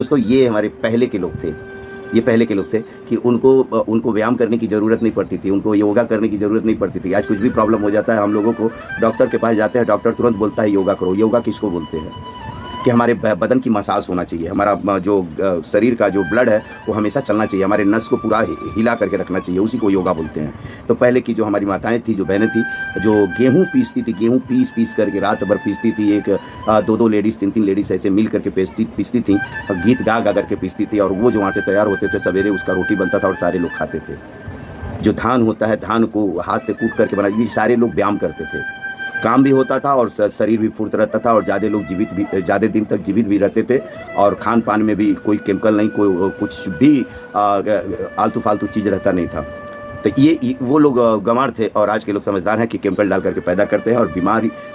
दोस्तों ये हमारे पहले के लोग थे। ये पहले के लोग थे कि उनको व्यायाम करने की ज़रूरत नहीं पड़ती थी, उनको योगा करने की ज़रूरत नहीं पड़ती थी। आज कुछ भी प्रॉब्लम हो जाता है, हम लोगों को डॉक्टर के पास जाते हैं, डॉक्टर तुरंत बोलता है योगा करो। योगा किसको बोलते हैं कि हमारे बदन की मसाज होना चाहिए, हमारा जो शरीर का जो ब्लड है वो हमेशा चलना चाहिए, हमारे नस को पूरा हिला करके रखना चाहिए, उसी को योगा बोलते हैं। तो पहले की जो हमारी माताएं थी, जो बहनें थी, जो गेहूँ पीसती थी, गेहूँ पीस करके रात भर पीसती थी, एक दो लेडीज़, तीन लेडीज़ ऐसे मिल करके पीसती थी, गीत गा करके पीसती थी, और वो जो आटे तैयार होते थे सवेरे उसका रोटी बनता था और सारे लोग खाते थे। जो धान होता है, धान को हाथ से कूट करके बना, ये सारे लोग व्यायाम करते थे, काम भी होता था और शरीर भी फुर्त रहता था, और ज़्यादा लोग ज़्यादा दिन तक जीवित भी रहते थे। और खान पान में भी कोई केमिकल नहीं, कोई कुछ भी आलतू फालतू चीज़ रहता नहीं था। तो ये वो लोग गंवार थे, और आज के लोग समझदार हैं कि केमिकल डाल करके पैदा करते हैं, और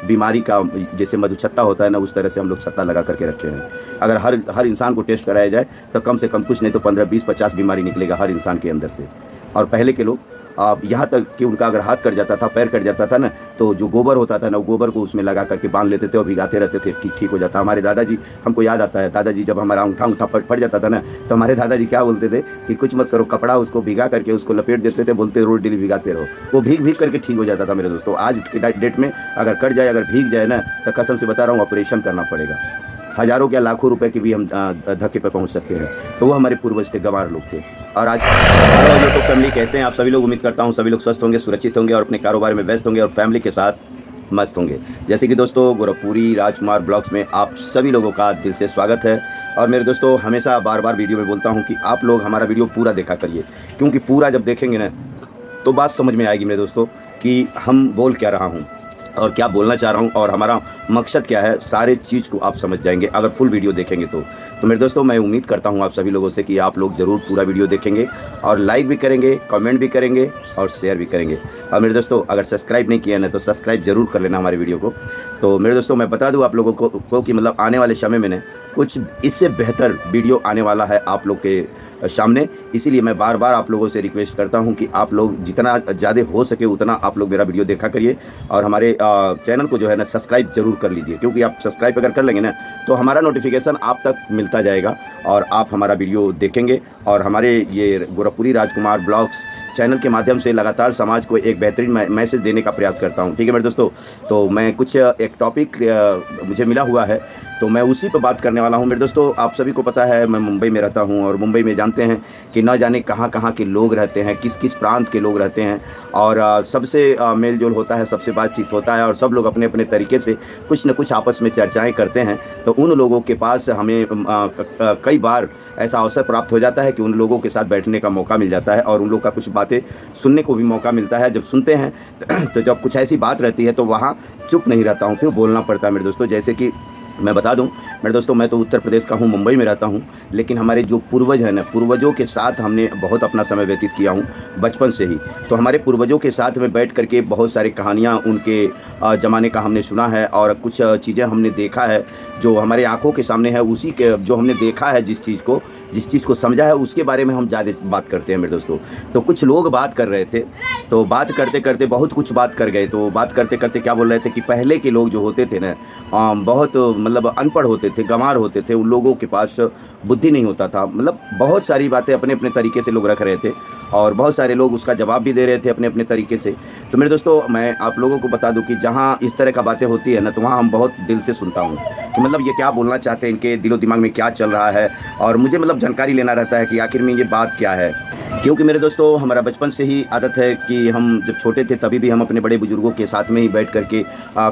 बीमारी का जैसे मधुछत्ता होता है ना, उस तरह से हम लोग छत्ता लगा करके रखे हैं। अगर हर इंसान को टेस्ट कराया जाए तो कम से कम कुछ नहीं तो 15, 20, 50 बीमारी निकलेगा हर इंसान के अंदर से। और पहले के लोग यहाँ तक कि उनका अगर हाथ कट जाता था, पैर कट जाता था ना, तो जो गोबर होता था ना, वो गोबर को उसमें लगा करके बांध लेते थे और भिगाते रहते थे, ठीक हो जाता। हमारे दादाजी, हमको याद आता है, दादाजी जब हमारा अंगूठा फट जाता था ना, तो हमारे दादाजी क्या बोलते थे कि कुछ मत करो, कपड़ा उसको भिगा करके उसको लपेट देते थे, बोलते रोज डेली भिगाते रहो, वो भीग करके ठीक हो जाता था। मेरे दोस्तों, आज के डेट में अगर कट जाए, अगर भीग जाए ना, तो कसम से बता रहा हूँ ऑपरेशन करना पड़ेगा, हज़ारों क्या लाखों रुपए के भी हम धक्के पे पहुंच सकते हैं। तो वो हमारे पूर्वज थे, गंवार लोग थे। और आज तो फैमिली कैसे हैं आप सभी लोग? उम्मीद करता हूं सभी लोग स्वस्थ होंगे, सुरक्षित होंगे और अपने कारोबार में व्यस्त होंगे और फैमिली के साथ मस्त होंगे। जैसे कि दोस्तों, गोरखपुरी राजकुमार ब्लॉग्स में आप सभी लोगों का दिल से स्वागत है। और मेरे दोस्तों, हमेशा बार वीडियो में बोलता हूँ कि आप लोग हमारा वीडियो पूरा देखा करिए, क्योंकि पूरा जब देखेंगे ना तो बात समझ में आएगी मेरे दोस्तों कि हम बोल क्या रहा हूँ और क्या बोलना चाह रहा हूँ और हमारा मकसद क्या है, सारे चीज़ को आप समझ जाएंगे अगर फुल वीडियो देखेंगे तो। मेरे दोस्तों, मैं उम्मीद करता हूँ आप सभी लोगों से कि आप लोग ज़रूर पूरा वीडियो देखेंगे और लाइक भी करेंगे, कमेंट भी करेंगे और शेयर भी करेंगे। और मेरे दोस्तों, अगर सब्सक्राइब नहीं किया ना तो सब्सक्राइब ज़रूर कर लेना हमारे वीडियो को। तो मेरे दोस्तों, मैं बता दूँ आप लोगों को कि मतलब आने वाले समय में ना कुछ इससे बेहतर वीडियो आने वाला है आप लोग के सामने। इसीलिए मैं बार आप लोगों से रिक्वेस्ट करता हूं कि आप लोग जितना ज़्यादा हो सके उतना आप लोग मेरा वीडियो देखा करिए, और हमारे चैनल को जो है ना सब्सक्राइब जरूर कर लीजिए, क्योंकि आप सब्सक्राइब अगर कर लेंगे ना तो हमारा नोटिफिकेशन आप तक मिलता जाएगा और आप हमारा वीडियो देखेंगे और हमारे ये गोरखपुरी राजकुमार ब्लॉग्स चैनल के माध्यम से लगातार समाज को एक बेहतरीन मैसेज देने का प्रयास करता हूं। ठीक है मेरे दोस्तों, तो मैं कुछ एक टॉपिक मुझे मिला हुआ है तो मैं उसी पर बात करने वाला हूं। मेरे दोस्तों, आप सभी को पता है मैं मुंबई में रहता हूं, और मुंबई में जानते हैं कि न जाने कहां के लोग रहते हैं, किस प्रांत के लोग रहते हैं, और सबसे मेल जोल होता है, सबसे बातचीत होता है, और सब लोग अपने अपने तरीके से कुछ न कुछ आपस में चर्चाएँ करते हैं। तो उन लोगों के पास हमें कई बार ऐसा अवसर प्राप्त हो जाता है कि उन लोगों के साथ बैठने का मौका मिल जाता है और उन लोग का कुछ बातें सुनने को भी मौका मिलता है। जब सुनते हैं तो जब कुछ ऐसी बात रहती है तो वहाँ चुप नहीं रहता हूँ, फिर बोलना पड़ता है मेरे दोस्तों। जैसे कि मैं बता दूं मेरे दोस्तों, मैं तो उत्तर प्रदेश का हूं, मुंबई में रहता हूं, लेकिन हमारे जो पूर्वज हैं ना, पूर्वजों के साथ हमने बहुत अपना समय व्यतीत किया हूं बचपन से ही। तो हमारे पूर्वजों के साथ में बैठ करके बहुत सारी कहानियां उनके ज़माने का हमने सुना है, और कुछ चीज़ें हमने देखा है जो हमारे आंखों के सामने है, उसी के जो हमने देखा है, जिस चीज़ को समझा है उसके बारे में हम ज़्यादा बात करते हैं मेरे दोस्तों। तो कुछ लोग बात कर रहे थे, तो बात करते करते बहुत कुछ बात कर गए। तो बात करते करते क्या बोल रहे थे कि पहले के लोग जो होते थे ना बहुत मतलब अनपढ़ होते थे, गंवार होते थे, उन लोगों के पास बुद्धि नहीं होता था, मतलब बहुत सारी बातें अपने अपने तरीके से लोग रख रहे थे और बहुत सारे लोग उसका जवाब भी दे रहे थे अपने अपने तरीके से। तो मेरे दोस्तों, मैं आप लोगों को बता दूं कि जहां इस तरह का बातें होती है ना, तो वहां हम बहुत दिल से सुनता हूं कि मतलब ये क्या बोलना चाहते हैं, इनके दिलो दिमाग में क्या चल रहा है, और मुझे मतलब जानकारी लेना रहता है कि आखिर में ये बात क्या है। क्योंकि मेरे दोस्तों, हमारा बचपन से ही आदत है कि हम जब छोटे थे तभी भी हम अपने बड़े बुजुर्गों के साथ में ही बैठ करके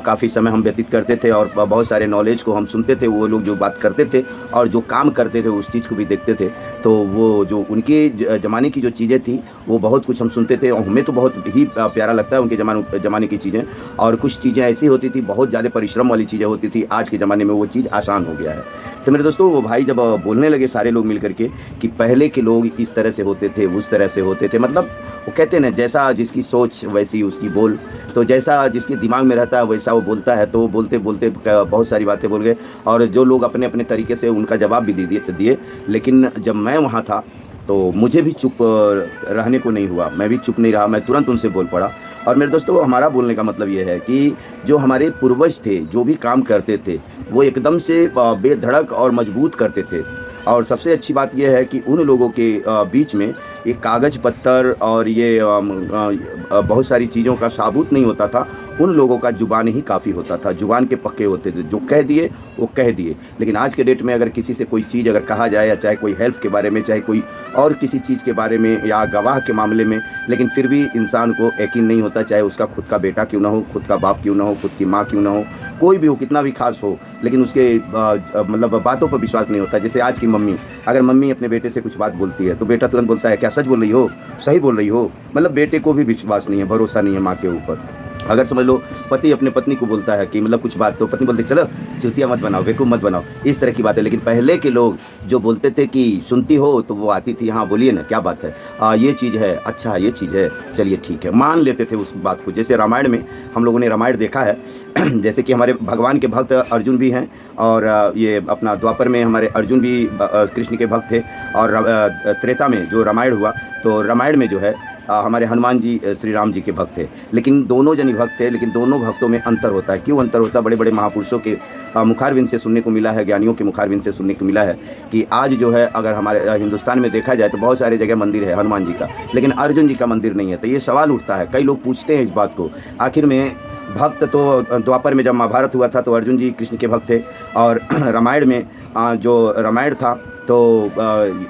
काफ़ी समय हम व्यतीत करते थे और बहुत सारे नॉलेज को हम सुनते थे। वो लोग जो बात करते थे और जो काम करते थे उस चीज़ को भी देखते थे। तो वो जो उनके ज़माने की जो चीज़ें थी वो बहुत कुछ हम सुनते थे और हमें तो बहुत ही प्यारा लगता है उनके ज़माने की चीज़ें। और कुछ चीज़ें ऐसी होती थी, बहुत ज़्यादा परिश्रम वाली चीज़ें होती थी, आज के ज़माने में वो चीज़ आसान हो गया है। तो मेरे दोस्तों, वो भाई जब बोलने लगे सारे लोग मिल करके कि पहले के लोग इस तरह से होते थे, उस तरह से होते थे, मतलब वो कहते हैं ना, जैसा जिसकी सोच वैसी उसकी बोल, तो जैसा जिसके दिमाग में रहता है वैसा वो बोलता है। तो बोलते बोलते बहुत सारी बातें बोल गए और जो लोग अपने अपने तरीके से उनका जवाब भी दिए। लेकिन जब मैं वहाँ था तो मुझे भी चुप रहने को नहीं हुआ, मैं भी चुप नहीं रहा, मैं तुरंत उनसे बोल पड़ा। और मेरे दोस्तों, हमारा बोलने का मतलब ये है कि जो हमारे पूर्वज थे, जो भी काम करते थे वो एकदम से बेधड़क और मजबूत करते थे। और सबसे अच्छी बात यह है कि उन लोगों के बीच में ये कागज़ पत्तर और ये बहुत सारी चीज़ों का साबूत नहीं होता था। उन लोगों का ज़ुबान ही काफ़ी होता था, ज़ुबान के पक्के होते थे, जो कह दिए वो कह दिए। लेकिन आज के डेट में अगर किसी से कोई चीज़ अगर कहा जाए, या चाहे कोई हेल्प के बारे में, चाहे कोई और किसी चीज़ के बारे में, या गवाह के मामले में, लेकिन फिर भी इंसान को यकीन नहीं होता, चाहे उसका खुद का बेटा क्यों ना हो, खुद का बाप क्यों ना हो, खुद की माँ क्यों ना हो, कोई भी हो, कितना भी खास हो, लेकिन उसके मतलब बातों पर विश्वास नहीं होता। जैसे आज की मम्मी, अगर मम्मी अपने बेटे से कुछ बात बोलती है तो बेटा तुरंत बोलता है क्या सच बोल रही हो, सही बोल रही हो। मतलब बेटे को भी विश्वास नहीं है, भरोसा नहीं है माँ के ऊपर। अगर समझ लो पति अपने पत्नी को बोलता है कि मतलब कुछ बात, तो पत्नी बोलती चलो चुतिया मत बनाओ, बेवकूफ़ मत बनाओ, इस तरह की बात है। लेकिन पहले के लोग जो बोलते थे कि सुनती हो, तो वो आती थी, हाँ बोलिए ना क्या बात है, ये चीज़ है, अच्छा ये चीज़ है, चलिए ठीक है, मान लेते थे उस बात को। जैसे रामायण में हम लोगों ने रामायण देखा है जैसे कि हमारे भगवान के भक्त अर्जुन भी हैं, और ये अपना द्वापर में हमारे अर्जुन भी कृष्ण के भक्त थे, और त्रेता में जो रामायण हुआ, तो रामायण में जो है हमारे हनुमान जी श्री राम जी के भक्त थे। लेकिन दोनों जन ही भक्त थे, लेकिन दोनों भक्तों में अंतर होता है। क्यों अंतर होता है? बड़े बड़े महापुरुषों के मुखारबिंद से सुनने को मिला है, ज्ञानियों के मुखारबिंद से सुनने को मिला है कि आज जो है अगर हमारे हिंदुस्तान में देखा जाए तो बहुत सारी जगह मंदिर है हनुमान जी का, लेकिन अर्जुन जी का मंदिर नहीं है। तो ये सवाल उठता है, कई लोग पूछते हैं इस बात को। आखिर में भक्त तो द्वापर में जब महाभारत हुआ था तो अर्जुन जी कृष्ण के भक्त थे, और रामायण में जो रामायण था तो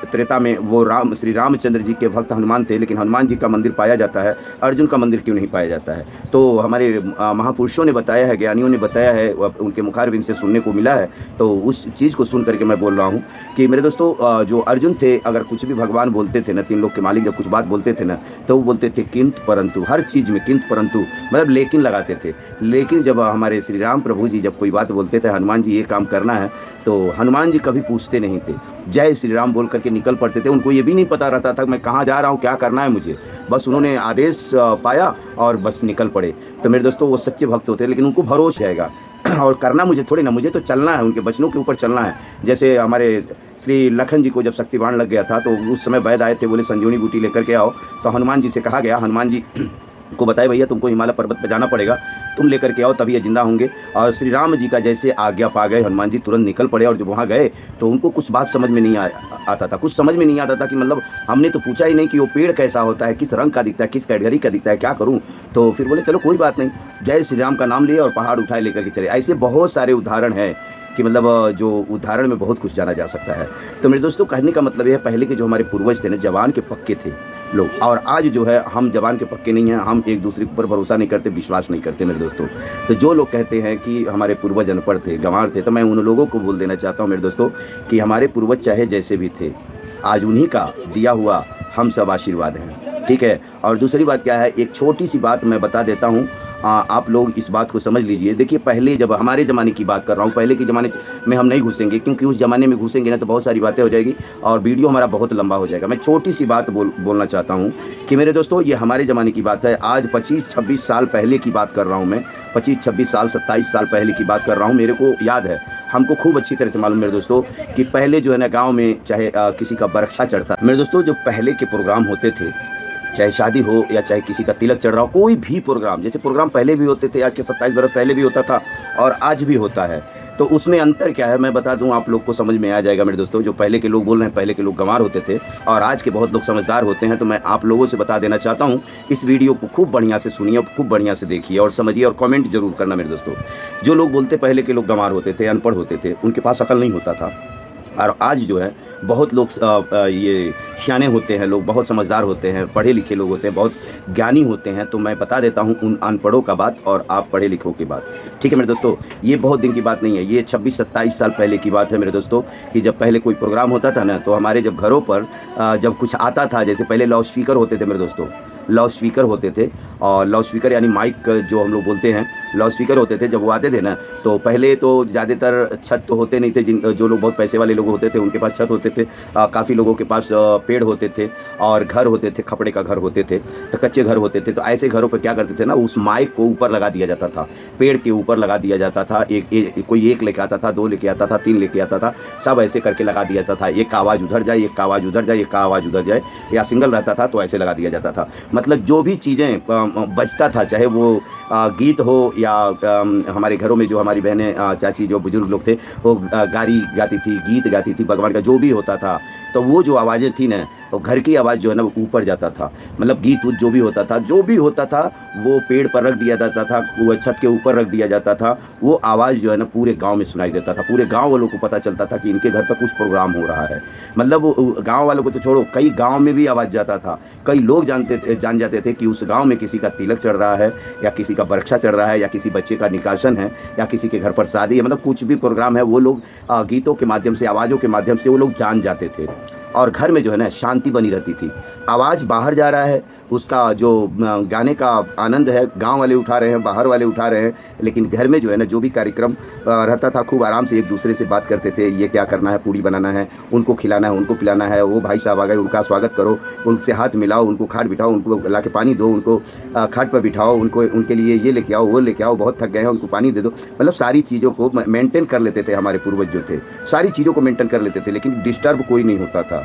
त्रेता में वो श्री रामचंद्र जी के भक्त हनुमान थे। लेकिन हनुमान जी का मंदिर पाया जाता है, अर्जुन का मंदिर क्यों नहीं पाया जाता है? तो हमारे महापुरुषों ने बताया है, ज्ञानियों ने बताया है, उनके मुखारबिंद से सुनने को मिला है। तो उस चीज़ को सुन करके मैं बोल रहा हूँ कि मेरे दोस्तों, जो अर्जुन थे, अगर कुछ भी भगवान बोलते थे ना, तीन लोग के मालिक जब कुछ बात बोलते थे ना, तो वो बोलते थे किंतु परंतु, हर चीज़ में किंतु परंतु, मतलब लेकिन लगाते थे। लेकिन जब हमारे श्री राम प्रभु जी जब कोई बात बोलते थे, हनुमान जी ये काम करना है, तो हनुमान जी कभी पूछते नहीं थे, जय श्री राम बोल करके निकल पड़ते थे। उनको ये भी नहीं पता रहता था मैं कहाँ जा रहा हूँ, क्या करना है मुझे, बस उन्होंने आदेश पाया और बस निकल पड़े। तो मेरे दोस्तों, वो सच्चे भक्त होते हैं, लेकिन उनको भरोसा रहेगा और करना मुझे थोड़ी ना, मुझे तो चलना है, उनके वचनों के ऊपर चलना है। जैसे हमारे श्री लखन जी को जब शक्तिबाण लग गया था, तो उस समय वैद्य आए थे, बोले संजीवनी बूटी लेकर के आओ। तो हनुमान जी से कहा गया, हनुमान जी को बताए भैया तुमको हिमालय पर्वत पर जाना पड़ेगा, तुम लेकर के आओ तभी ये जिंदा होंगे। और श्री राम जी का जैसे आज्ञा पा गए, हनुमान जी तुरंत निकल पड़े। और जब वहाँ गए तो उनको कुछ बात समझ में नहीं आता था, कुछ समझ में नहीं आता था कि मतलब हमने तो पूछा ही नहीं कि वो पेड़ कैसा होता है, किस रंग का दिखता है, किस कैटेगरी का दिखता है, क्या करूँ। तो फिर बोले चलो कोई बात नहीं, जय श्री राम का नाम लिए और पहाड़ उठाए लेकर के चले। ऐसे बहुत सारे उदाहरण हैं कि मतलब जो उदाहरण में बहुत कुछ जाना जा सकता है। तो मेरे दोस्तों, कहने का मतलब यह है, पहले के जो हमारे पूर्वज थे ना, जवान के पक्के थे लोग, और आज जो है हम जवान के पक्के नहीं हैं, हम एक दूसरे के ऊपर भरोसा नहीं करते, विश्वास नहीं करते मेरे दोस्तों। तो जो लोग कहते हैं कि हमारे पूर्वज अनपढ़ थे, गंवार थे, तो मैं उन लोगों को बोल देना चाहता हूँ मेरे दोस्तों कि हमारे पूर्वज चाहे जैसे भी थे, आज उन्हीं का दिया हुआ हम सब आशीर्वाद हैं, ठीक है। और दूसरी बात क्या है, एक छोटी सी बात मैं बता देता हूँ, आप लोग इस बात को समझ लीजिए। देखिए, पहले जब हमारे ज़माने की बात कर रहा हूँ, पहले के ज़माने में हम नहीं घुसेंगे, क्योंकि उस ज़माने में घुसेंगे ना तो बहुत सारी बातें हो जाएगी और वीडियो हमारा बहुत लंबा हो जाएगा। मैं छोटी सी बात बोलना चाहता हूँ कि मेरे दोस्तों, ये हमारे ज़माने की बात है। आज 25-26 साल पहले की बात कर रहा हूँ मैं, 25-26 साल 27 साल पहले की बात कर रहा हूँ। मेरे को याद है, हमको खूब अच्छी तरह से मालूम मेरे दोस्तों कि पहले जो है ना, गाँव में चाहे किसी का बरक्षा चढ़ता, मेरे दोस्तों जो पहले के प्रोग्राम होते थे, चाहे शादी हो या चाहे किसी का तिलक चढ़ रहा हो, कोई भी प्रोग्राम, जैसे प्रोग्राम पहले भी होते थे, आज के 27 बरस पहले भी होता था और आज भी होता है। तो उसमें अंतर क्या है मैं बता दूं, आप लोग को समझ में आ जाएगा मेरे दोस्तों। जो पहले के लोग बोल रहे हैं, पहले के लोग गंवार होते थे और आज के बहुत लोग समझदार होते हैं। तो मैं आप लोगों से बता देना चाहता हूं, इस वीडियो को खूब बढ़िया से सुनिए, खूब बढ़िया से देखिए और समझिए और कमेंट जरूर करना मेरे दोस्तों। जो लोग बोलते पहले के लोग गंवार होते थे, अनपढ़ होते थे, उनके पास अकल नहीं होता था, और आज जो है बहुत लोग ये सियाने होते हैं, लोग बहुत समझदार होते हैं, पढ़े लिखे लोग होते हैं, बहुत ज्ञानी होते हैं। तो मैं बता देता हूं उन अनपढ़ों का बात और आप पढ़े लिखों की बात, ठीक है मेरे दोस्तों। ये बहुत दिन की बात नहीं है, ये 26-27 साल पहले की बात है मेरे दोस्तों, कि जब पहले कोई प्रोग्राम होता था ना, तो हमारे जब घरों पर जब कुछ आता था, जैसे पहले लाउड स्पीकर होते थे मेरे दोस्तों, लाउड स्पीकर होते थे, और लाउड स्पीकर यानी माइक जो हम लोग बोलते हैं, लाउड स्पीकर होते थे। जब वो आते थे ना, तो पहले तो ज़्यादातर छत तो होते नहीं थे, जो लोग बहुत पैसे वाले लोग होते थे उनके पास छत होते थे, काफ़ी लोगों के पास पेड़ होते थे और घर होते थे, खपड़े का घर होते थे, तो कच्चे घर होते थे। तो ऐसे घरों पर क्या करते थे ना, उस माइक को ऊपर लगा दिया जाता था, पेड़ के ऊपर लगा दिया जाता था। कोई एक लेके आता था, 2 लेके आता था, 3 लेके आता था, सब ऐसे करके लगा दिया जाता था। एक आवाज़ उधर जाए, एक आवाज़ उधर जाए, एक आवाज़ उधर जाए, या सिंगल रहता था तो ऐसे लगा दिया जाता था। मतलब जो भी चीज़ें बजता था, चाहे वो गीत हो या हमारे घरों में जो हमारी बहनें चाची जो बुजुर्ग लोग थे वो गारी गाती थी, गीत गाती थी, भगवान का जो भी होता था, तो वो जो आवाज़ें थी ना, वो घर की आवाज़ जो है ना वो ऊपर जाता था। मतलब गीत उत जो भी होता था वो पेड़ पर रख दिया जाता था, वो छत के ऊपर रख दिया जाता था। वो आवाज़ जो है ना पूरे गांव में सुनाई देता था, पूरे गांव वालों को पता चलता था कि इनके घर पर कुछ प्रोग्राम हो रहा है। मतलब गांव वालों को तो छोड़ो, कई गांव में भी आवाज़ जाता था। कई लोग जान जाते थे कि उस गांव में किसी का तिलक चढ़ रहा है या किसी का बरक्षा चढ़ रहा है या किसी बच्चे का निकासन है या किसी के घर पर शादी है। मतलब कुछ भी प्रोग्राम है वो लोग गीतों के माध्यम से, आवाज़ों के माध्यम से वो लोग जान जाते थे। और घर में जो है ना शांति बनी रहती थी। आवाज़ बाहर जा रहा है, उसका जो गाने का आनंद है गांव वाले उठा रहे हैं, बाहर वाले उठा रहे हैं, लेकिन घर में जो है ना जो भी कार्यक्रम रहता था, खूब आराम से एक दूसरे से बात करते थे। ये क्या करना है, पूड़ी बनाना है, उनको खिलाना है, उनको पिलाना है, वो भाई साहब आ गए उनका स्वागत करो, उनसे हाथ मिलाओ, उनको खाट बिठाओ, उनको ला के पानी दो, उनको खाट पर बिठाओ, उनको उनके लिए ये लेके आओ, वो लेके आओ, बहुत थक गए हैं उनको पानी दे दो। मतलब सारी चीज़ों को मेंटेन कर लेते थे हमारे पूर्वज जो थे, सारी चीज़ों को मेंटेन कर लेते थे, लेकिन डिस्टर्ब कोई नहीं होता था।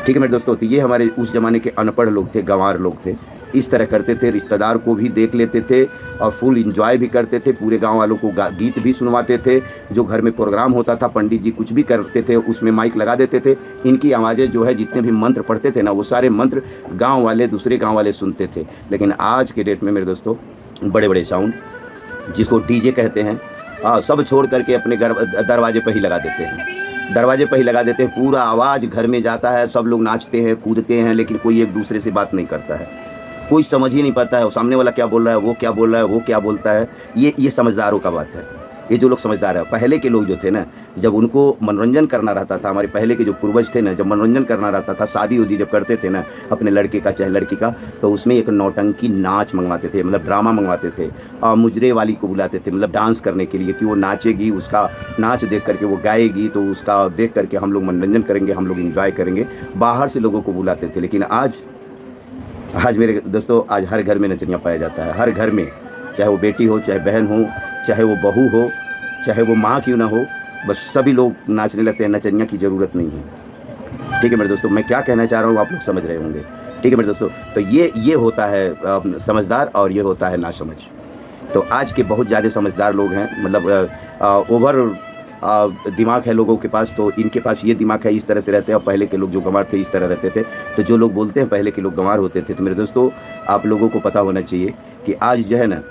ठीक है मेरे दोस्तों, तो ये हमारे उस ज़माने के अनपढ़ लोग थे, गंवार लोग थे। इस तरह करते थे, रिश्तेदार को भी देख लेते थे और फुल इंजॉय भी करते थे। पूरे गांव वालों को गीत भी सुनवाते थे। जो घर में प्रोग्राम होता था, पंडित जी कुछ भी करते थे उसमें माइक लगा देते थे। इनकी आवाज़ें जो है, जितने भी मंत्र पढ़ते थे ना, वो सारे मंत्र गाँव वाले, दूसरे गाँव वाले सुनते थे। लेकिन आज के डेट में मेरे दोस्तों, बड़े बड़े साउंड जिसको डीजे कहते हैं, सब छोड़ करके अपने दरवाजे पर ही लगा देते हैं, दरवाजे पर ही लगा देते हैं। पूरा आवाज़ घर में जाता है, सब लोग नाचते हैं, कूदते हैं, लेकिन कोई एक दूसरे से बात नहीं करता है। कोई समझ ही नहीं पाता है सामने वाला क्या बोल रहा है, वो क्या बोल रहा है, वो क्या बोलता है। ये समझदारों का बात है। ये जो लोग समझदार है, पहले के लोग जो थे ना, जब उनको मनोरंजन करना रहता था, हमारे पहले के जो पूर्वज थे ना, जब मनोरंजन करना रहता था, शादी उदी जब करते थे ना अपने लड़के का चाहे लड़की का, तो उसमें एक नौटंकी नाच मंगवाते थे, मतलब ड्रामा मंगवाते थे। मुजरे वाली को बुलाते थे, मतलब डांस करने के लिए, कि वो नाचेगी, उसका नाच देख करके वो गाएगी, तो उसका देख करके हम लोग मनोरंजन करेंगे, हम लोग इंजॉय करेंगे। बाहर से लोगों को बुलाते थे। लेकिन आज मेरे दोस्तों, आज हर घर में नचनिया पाया जाता है। हर घर में, चाहे वो बेटी हो, चाहे बहन हो, चाहे वो बहू हो, चाहे वो माँ क्यों ना हो, बस सभी लोग नाचने लगते हैं। नचनिया की ज़रूरत नहीं है। ठीक है मेरे दोस्तों, मैं क्या कहना चाह रहा हूँ आप लोग समझ रहे होंगे। ठीक है मेरे दोस्तों, तो ये होता है समझदार और ये होता है नासमझ। तो आज के बहुत ज़्यादा समझदार लोग हैं, मतलब ओवर दिमाग है लोगों के पास, तो इनके पास ये दिमाग है, इस तरह से रहते हैं। और पहले के लोग जो गंवार थे इस तरह रहते थे। तो जो लोग बोलते हैं पहले के लोग गंवार होते थे, तो मेरे दोस्तों आप लोगों को पता होना चाहिए कि आज जो है ना,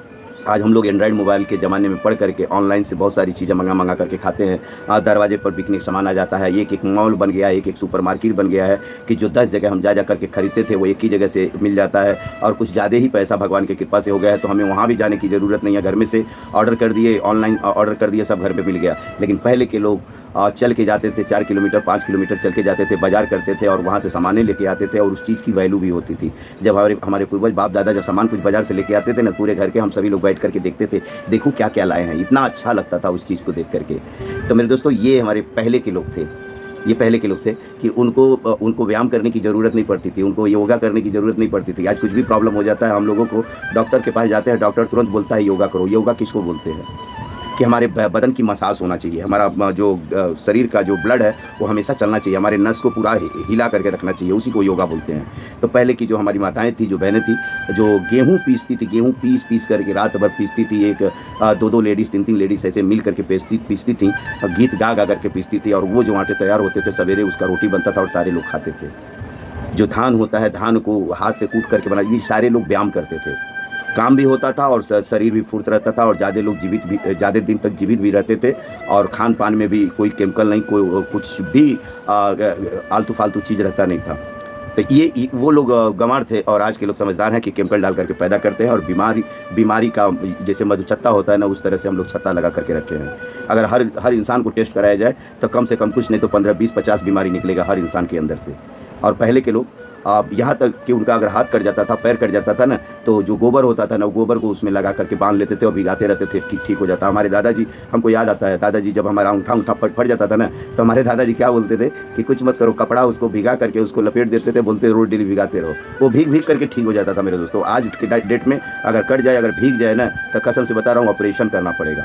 आज हम लोग एंड्रॉइड मोबाइल के ज़माने में पढ़ करके ऑनलाइन से बहुत सारी चीज़ें मंगा करके खाते हैं। दरवाजे पर बिकने का सामान आ जाता है। एक मॉल बन गया है, एक सुपर मार्केट बन गया है कि जो 10 जगह हम जा करके खरीदते थे वो एक ही जगह से मिल जाता है। और कुछ ज़्यादा ही पैसा भगवान की कृपा से हो गया है, तो हमें वहाँ भी जाने की ज़रूरत नहीं है। घर में से ऑर्डर कर दिए, ऑनलाइन ऑर्डर कर दिए, सब घर पर मिल गया। लेकिन पहले के लोग चल के जाते थे, 4 किलोमीटर 5 किलोमीटर चल के जाते थे, बाजार करते थे और वहाँ से सामानें लेके आते थे, और उस चीज़ की वैल्यू भी होती थी। जब हमारे पूर्वज बाप दादा जब सामान कुछ बाजार से लेके आते थे ना, पूरे घर के हम सभी लोग बैठ करके देखते थे, देखो क्या क्या लाए हैं। इतना अच्छा लगता था उस चीज़ को देख करके। तो मेरे दोस्तों, ये हमारे पहले के लोग थे। ये पहले के लोग थे कि उनको व्यायाम करने की ज़रूरत नहीं पड़ती थी, उनको योगा करने की ज़रूरत नहीं पड़ती थी। आज कुछ भी प्रॉब्लम हो जाता है, हम लोगों को डॉक्टर के पास जाते हैं, डॉक्टर तुरंत बोलता है योगा करो। योगा किसको बोलते हैं कि हमारे बदन की मसाज होना चाहिए, हमारा जो शरीर का जो ब्लड है वो हमेशा चलना चाहिए, हमारे नस को पूरा हिला करके रखना चाहिए, उसी को योगा बोलते हैं। तो पहले की जो हमारी माताएं थी, जो बहनें थी, जो गेहूँ पीसती थी, गेहूँ पीस करके रात भर पीसती थी। एक 2-2 लेडीज़ 3-3 लेडीज़ ऐसे मिल करके पीसती थी, गीत गा करके पीसती थी। और वो जो आटे तैयार होते थे, सवेरे उसका रोटी बनता था और सारे लोग खाते थे। जो धान होता है, धान को हाथ से कूट करके बना, ये सारे लोग व्यायाम करते थे। काम भी होता था और शरीर भी फुर्त रहता था, और ज़्यादा लोग ज़्यादा दिन तक जीवित भी रहते थे। और खान पान में भी कोई केमिकल नहीं, कोई कुछ भी आलतू फालतू चीज़ रहता नहीं था। तो ये वो लोग गंवार थे। और आज के लोग समझदार हैं कि केमिकल डाल करके पैदा करते हैं, और बीमारी का जैसे मधुछत्ता होता है ना, उस तरह से हम लोग छत्ता लगा करके रखे हैं। अगर हर इंसान को टेस्ट कराया जाए तो कम से कम कुछ नहीं तो 15, 20, 50 बीमारी निकलेगा हर इंसान के अंदर से। और पहले के लोग यहाँ तक कि उनका अगर हाथ कट जाता था, पैर कट जाता था ना, तो जो गोबर होता था ना, वो गोबर को उसमें लगा करके बांध लेते थे और भिगाते रहते थे, ठीक हो जाता। हमारे दादाजी, हमको याद आता है, दादाजी जब हमारा अंगूठा फट जाता था ना, तो हमारे दादाजी क्या बोलते थे कि कुछ मत करो, कपड़ा उसको भिगा करके उसको लपेट देते थे, बोलते रोज डेली भिगाते रहो। वो भीग करके ठीक हो जाता था मेरे दोस्तों। आज के डेट में अगर कट जाए, अगर भीग जाए ना, तो कसम से बता रहा हूँ ऑपरेशन करना पड़ेगा।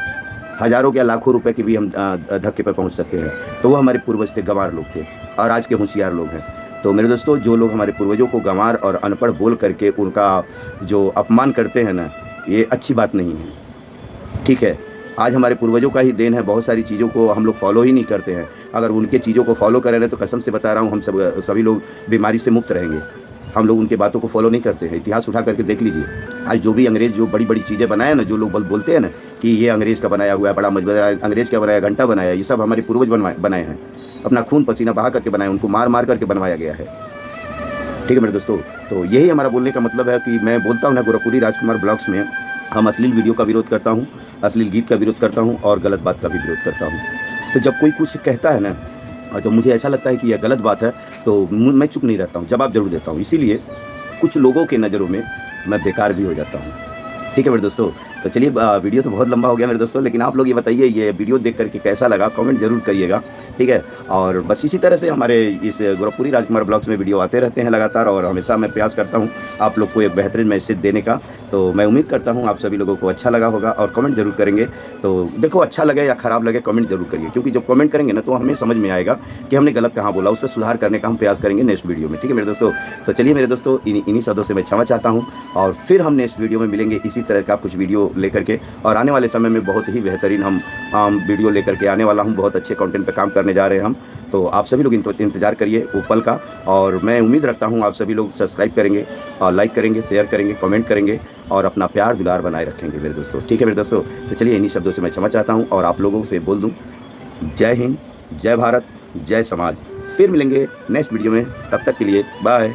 हज़ारों या लाखों रुपए की भी हम धक्के पर पहुँच सकते हैं। तो वो हमारे पूर्वज थे, गंवार लोग थे, और आज के होशियार लोग हैं। तो मेरे दोस्तों, जो लोग हमारे पूर्वजों को गंवार और अनपढ़ बोल करके उनका जो अपमान करते हैं ना, ये अच्छी बात नहीं है, ठीक है। आज हमारे पूर्वजों का ही देन है, बहुत सारी चीज़ों को हम लोग फॉलो ही नहीं करते हैं। अगर उनके चीज़ों को फॉलो करें तो कसम से बता रहा हूँ हम सभी लोग बीमारी से मुक्त रहेंगे। हम लोग उनके बातों को फॉलो नहीं करते हैं। इतिहास उठा करके देख लीजिए, आज जो भी अंग्रेज़ जो बड़ी बड़ी चीज़ें बनाए ना, जो लोग बोलते हैं ना कि ये अंग्रेज़ का बनाया हुआ है, बड़ा मजबूत है, अंग्रेज़ का बनाया, घंटा बनाया, ये सब हमारे पूर्वज बनाए हैं, अपना खून पसीना बहा करके बनाए, उनको मार मार करके बनवाया गया है, ठीक है मेरे दोस्तों। तो यही हमारा बोलने का मतलब है कि मैं बोलता हूँ ना, गोरखपुरी राजकुमार ब्लॉग्स में हम अश्लील वीडियो का विरोध करता हूँ, अश्लील गीत का विरोध करता हूँ और गलत बात का भी विरोध करता हूँ। तो जब कोई कुछ कहता है ना और जब मुझे ऐसा लगता है कि यह गलत बात है तो मैं चुप नहीं रहता हूँ, जवाब ज़रूर देता हूँ। इसीलिए कुछ लोगों के नज़रों में मैं बेकार भी हो जाता हूँ, ठीक है मेरे दोस्तों। तो चलिए, वीडियो तो बहुत लंबा हो गया मेरे दोस्तों, लेकिन आप लोग ये बताइए ये वीडियो देख करके कैसा लगा, कमेंट जरूर करिएगा, ठीक है। और बस इसी तरह से हमारे इस गोरखपुरी राजकुमार ब्लॉग्स में वीडियो आते रहते हैं लगातार, और हमेशा मैं प्रयास करता हूँ आप लोग को एक बेहतरीन मैसेज देने का। तो मैं उम्मीद करता हूँ आप सभी लोगों को अच्छा लगा होगा और कमेंट जरूर करेंगे। तो देखो, अच्छा लगे या ख़राब लगे कमेंट जरूर करिए, क्योंकि जब कमेंट करेंगे ना तो हमें समझ में आएगा कि हमने गलत कहाँ बोला, उस पर सुधार करने का हम प्रयास करेंगे नेक्स्ट वीडियो में, ठीक है मेरे दोस्तों। तो चलिए मेरे दोस्तों, इन्हीं शब्दों से मैं क्षमा चाहता हूँ और फिर हम नेक्स्ट वीडियो में मिलेंगे इसी तरह का कुछ वीडियो लेकर के। और आने वाले समय में बहुत ही बेहतरीन हम वीडियो लेकर के आने वाला हूँ, बहुत अच्छे कंटेंट पे काम करने जा रहे हैं हम। तो आप सभी लोग इंतज़ार करिए वो पल का, और मैं उम्मीद रखता हूँ आप सभी लोग सब्सक्राइब करेंगे और लाइक करेंगे, शेयर करेंगे, कमेंट करेंगे और अपना प्यार दुलार बनाए रखेंगे मेरे दोस्तों, ठीक है मेरे दोस्तों। तो चलिए, इन्हीं शब्दों से मैं क्षमा चाहता हूँ और आप लोगों से बोल दूँ जय हिंद, जय भारत, जय समाज। फिर मिलेंगे नेक्स्ट वीडियो में, तब तक के लिए बाय।